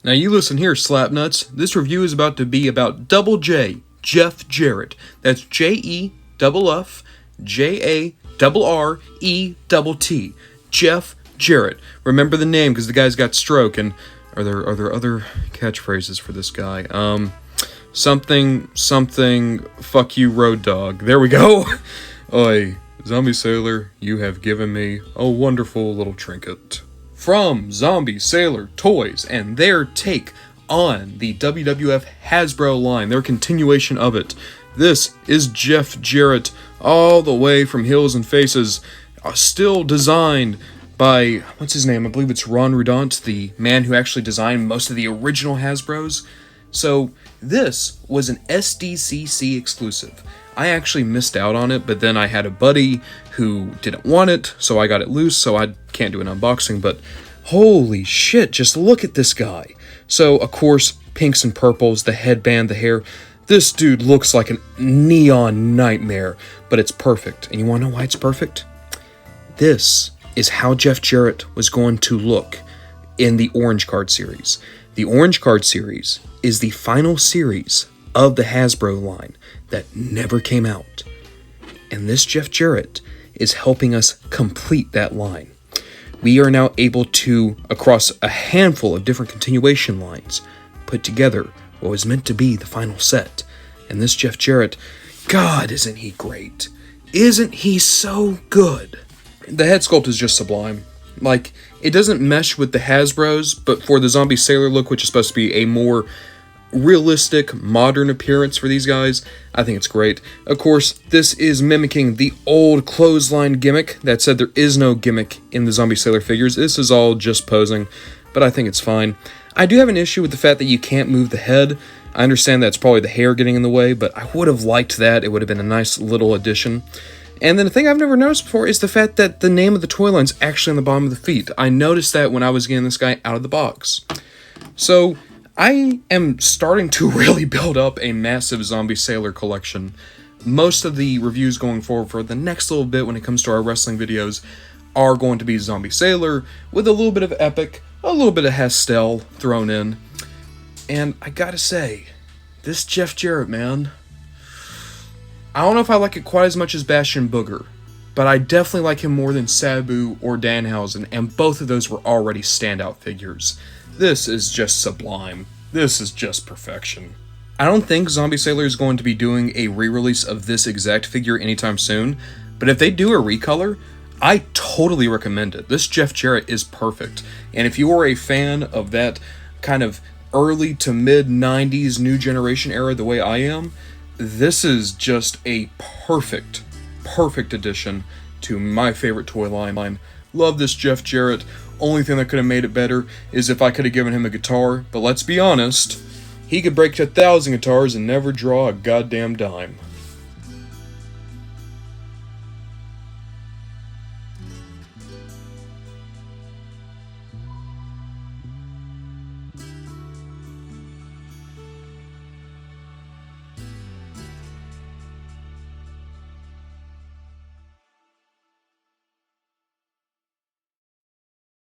Now you listen here, Slapnuts. This review is about to be about Double J, Jeff Jarrett. That's JEFFJARRETT. Jeff Jarrett. Remember the name because the guy's got stroke. And are there other catchphrases for this guy? Something, fuck you, road dog. There we go. Oi, Zombie Sailor, you have given me a wonderful little trinket. From Zombie Sailor Toys and their take on the WWF Hasbro line, their continuation of it. This is Jeff Jarrett, all the way from Hills and Faces, still designed by, what's his name? I believe it's Ron Rudant, the man who actually designed most of the original Hasbros. So this was an SDCC exclusive. I actually missed out on it, but then I had a buddy who didn't want it, so I got it loose, so I can't do an unboxing, but holy shit, just look at this guy. So, of course, pinks and purples, the headband, the hair. This dude looks like a neon nightmare, but it's perfect. And you want to know why it's perfect? This is how Jeff Jarrett was going to look in the Orange Card series. The Orange Card series is the final series of the Hasbro line that never came out. And this Jeff Jarrett is helping us complete that line. We are now able to, across a handful of different continuation lines, put together what was meant to be the final set. And this Jeff Jarrett, God, isn't he great? Isn't he so good? The head sculpt is just sublime. Like, it doesn't mesh with the Hasbros, but for the Zombie Sailor look, which is supposed to be a more realistic, modern appearance for these guys, I think it's great. Of course, this is mimicking the old clothesline gimmick that said there is no gimmick in the Zombie Sailor figures. This is all just posing, but I think it's fine. I do have an issue with the fact that you can't move the head. I understand that's probably the hair getting in the way, but I would have liked that. It would have been a nice little addition. And then the thing I've never noticed before is the fact that the name of the toy line is actually on the bottom of the feet. I noticed that when I was getting this guy out of the box. So I am starting to really build up a massive Zombie Sailor collection. Most of the reviews going forward for the next little bit when it comes to our wrestling videos are going to be Zombie Sailor with a little bit of Epic, a little bit of Hastel thrown in. And I gotta say, this Jeff Jarrett, man, I don't know if I like it quite as much as Bastion Booger, but I definitely like him more than Sabu or Danhausen, and both of those were already standout figures. This is just sublime. This is just perfection. I don't think Zombie Sailor is going to be doing a re-release of this exact figure anytime soon, but if they do a recolor, I totally recommend it. This Jeff Jarrett is perfect, and if you are a fan of that kind of early to mid 90s new generation era the way I am, this is just a perfect addition to my favorite toy line. Love this Jeff Jarrett. Only thing that could have made it better is if I could have given him a guitar, but let's be honest, he could break 1,000 guitars and never draw a goddamn dime.